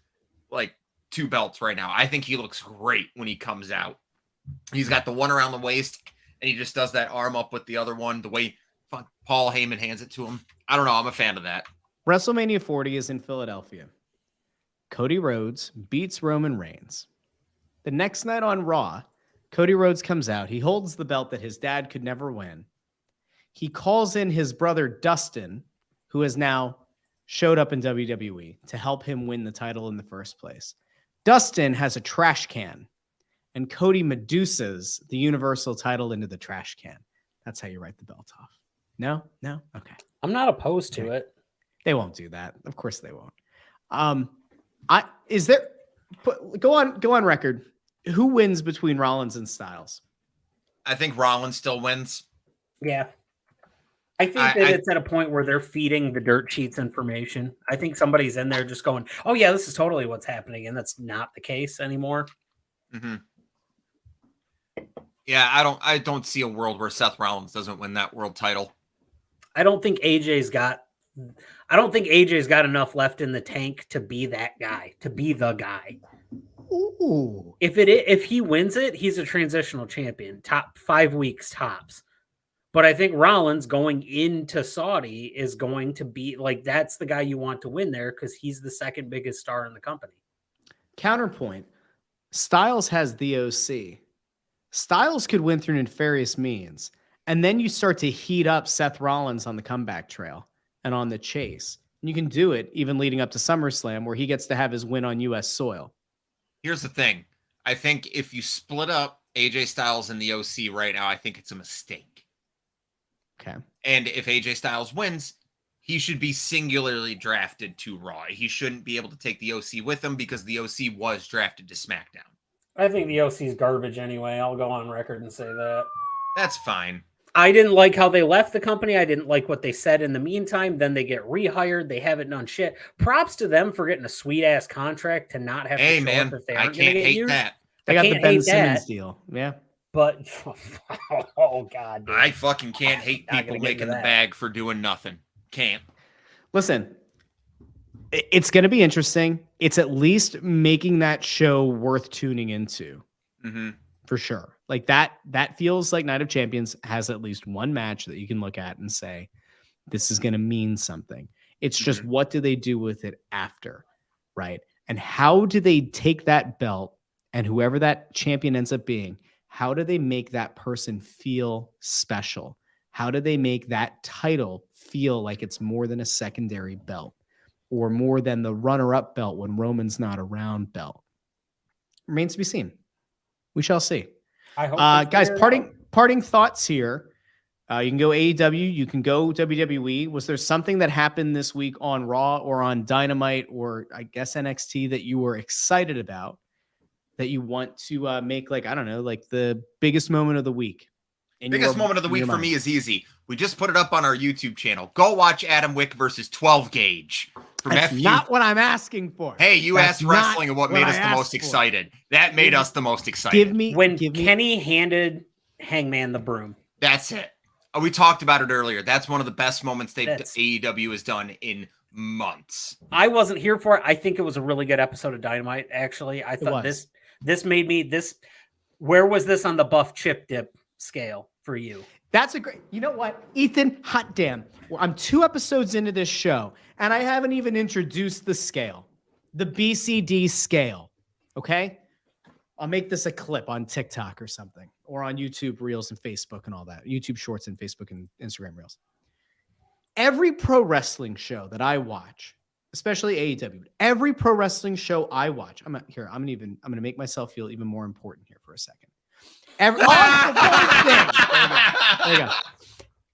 like two belts right now. I think he looks great when he comes out. He's got the one around the waist, and he just does that arm up with the other one, the way Paul Heyman hands it to him. I don't know. I'm a fan of that. WrestleMania 40 is in Philadelphia. Cody Rhodes beats Roman Reigns. The next night on Raw, Cody Rhodes comes out. He holds the belt that his dad could never win. He calls in his brother Dustin, who has now showed up in WWE to help him win the title in the first place. Dustin has a trash can, and Cody Medusas the Universal title into the trash can. That's how you write the belt off. No? Okay. I'm not opposed to it. They won't do that. Of course they won't. Go on record. Who wins between Rollins and Styles? I think Rollins still wins. Yeah. I think that it's at a point where they're feeding the dirt sheets information. I think somebody's in there just going, oh yeah, this is totally what's happening. And that's not the case anymore. Mm-hmm. Yeah, I don't see a world where Seth Rollins doesn't win that world title. I don't think AJ's got enough left in the tank to be that guy, to be the guy. Ooh. If he wins it, he's a transitional champion, top 5 weeks tops. But I think Rollins going into Saudi is going to be like, that's the guy you want to win there because he's the second biggest star in the company. Counterpoint. Styles has the OC. Styles could win through nefarious means. And then you start to heat up Seth Rollins on the comeback trail and on the chase. And you can do it even leading up to SummerSlam where he gets to have his win on U.S. soil. Here's the thing. I think if you split up AJ Styles and the OC right now, I think it's a mistake. Okay. And if AJ Styles wins, he should be singularly drafted to Raw. He shouldn't be able to take the OC with him because the OC was drafted to SmackDown. I think the OC's garbage anyway. I'll go on record and say that. That's fine. I didn't like how they left the company. I didn't like what they said in the meantime. Then they get rehired. They haven't done shit. Props to them for getting a sweet-ass contract to not have to show up if they aren't going to get used. That. They got the Ben Simmons deal. Yeah. But, oh, God. Dude. I fucking can't hate people making the bag for doing nothing. Can't. Listen, it's going to be interesting. It's at least making that show worth tuning into. Mm-hmm. For sure. Like that feels like Night of Champions has at least one match that you can look at and say, this is going to mean something. It's just what do they do with it after, right? And how do they take that belt and whoever that champion ends up being, how do they make that person feel special? How do they make that title feel like it's more than a secondary belt or more than the runner-up belt when Roman's not around belt? Remains to be seen. We shall see. I hope guys, parting thoughts here. You can go AEW, you can go WWE. Was there something that happened this week on Raw or on Dynamite or I guess NXT that you were excited about that you want to make like, I don't know, like the biggest moment of the week? Biggest moment of the week for me is easy. We just put it up on our YouTube channel. Go watch Adam Wick versus 12 Gauge. That's not what I'm asking for. Hey, you asked wrestling and what made us the most excited. That made us the most excited. When Kenny handed Hangman the broom. That's it. We talked about it earlier. That's one of the best moments AEW has done in months. I wasn't here for it. I think it was a really good episode of Dynamite, actually. I thought this made me this. Where was this on the buff chip dip scale for you? That's a great, you know what, Ethan, hot damn. Well, I'm 2 episodes into this show and I haven't even introduced the scale, the BCD scale. Okay. I'll make this a clip on TikTok or something, or on YouTube Reels and Facebook and all that, YouTube Shorts and Facebook and Instagram Reels. Every pro wrestling show that I watch, especially AEW, every pro wrestling show I watch, I'm going to make myself feel even more important here for a second. There you go.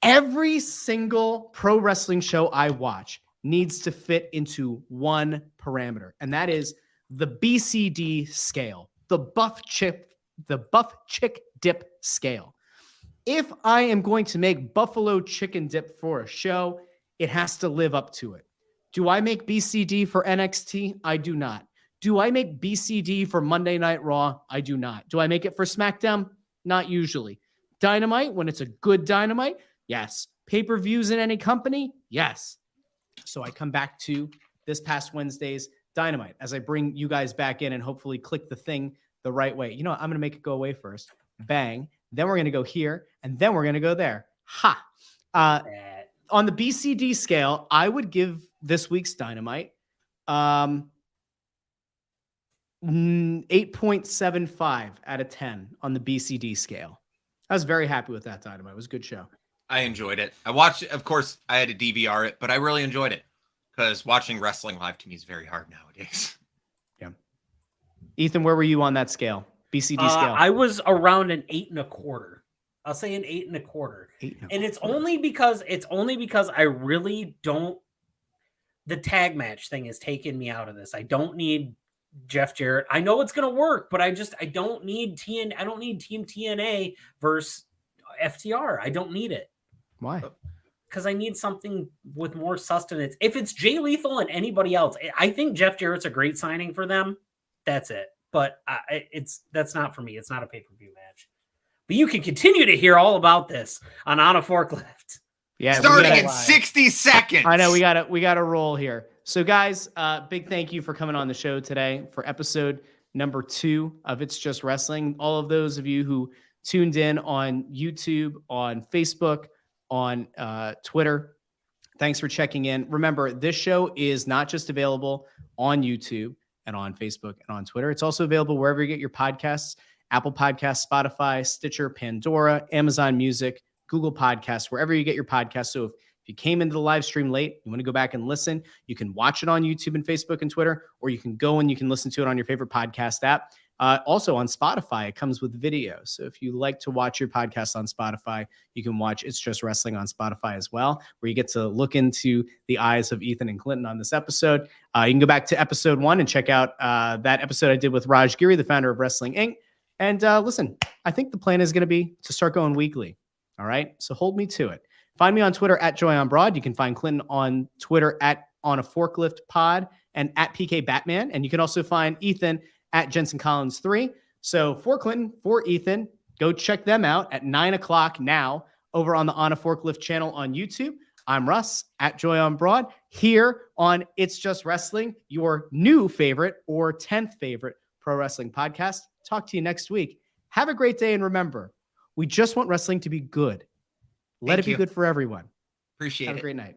Every single pro wrestling show I watch needs to fit into one parameter, and that is the BCD scale, the buff chick dip scale. If I am going to make buffalo chicken dip for a show, it has to live up to it. Do I make BCD for NXT? I do not. Do I make BCD for Monday Night Raw? I do not. Do I make it for SmackDown? Not usually. Dynamite, when it's a good Dynamite? Yes. Pay-per-views in any company? Yes. So I come back to this past Wednesday's Dynamite as I bring you guys back in and hopefully click the thing the right way. You know what? I'm going to make it go away first. Bang. Then we're going to go here, and then we're going to go there. Ha. On the BCD scale, I would give this week's Dynamite 8.75 out of 10 on the BCD scale. I was very happy with that Dynamite. It was a good show. I enjoyed it. I watched it. Of course, I had to DVR it, but I really enjoyed it because watching wrestling live to me is very hard nowadays. Yeah. Ethan, where were you on that scale? BCD scale? I was around an 8.25. I'll say an 8.25. And it's only because I really don't. The tag match thing has taken me out of this. I don't need Jeff Jarrett. I know it's gonna work, but I don't need Team TNA versus FTR. I don't need it. Why? Because I need something with more sustenance. If it's Jay Lethal and anybody else, I think Jeff Jarrett's a great signing for them. That's it. But that's not for me. It's not a pay-per-view match. But you can continue to hear all about this on a Forklift. Yeah, starting in 60 seconds. I know we gotta roll here. So guys, big thank you for coming on the show today for episode number 2 of It's Just Wrestling. All of those of you who tuned in on YouTube, on Facebook, on Twitter, thanks for checking in. Remember, this show is not just available on YouTube and on Facebook and on Twitter. It's also available wherever you get your podcasts: Apple Podcasts, Spotify, Stitcher, Pandora, Amazon Music, Google Podcasts, wherever you get your podcasts. So if you came into the live stream late, you want to go back and listen, you can watch it on YouTube and Facebook and Twitter, or you can go and you can listen to it on your favorite podcast app. Also on Spotify, it comes with video. So if you like to watch your podcast on Spotify, you can watch It's Just Wrestling on Spotify as well, where you get to look into the eyes of Ethan and Clinton on this episode. You can go back to episode 1 and check out that episode I did with Raj Giri, the founder of Wrestling Inc. And listen, I think the plan is going to be to start going weekly. All right. So hold me to it. Find me on Twitter at JoyOnBroad. You can find Clinton on Twitter at On a Forklift Pod and at PK Batman. And you can also find Ethan at Jensen Collins 3. So for Clinton, for Ethan, go check them out at 9:00 now over on the On a Forklift channel on YouTube. I'm Russ at JoyOnBroad here on It's Just Wrestling, your new favorite or 10th favorite pro wrestling podcast. Talk to you next week. Have a great day. And remember, we just want wrestling to be good. Let it be good for everyone. Appreciate it. Have a great night.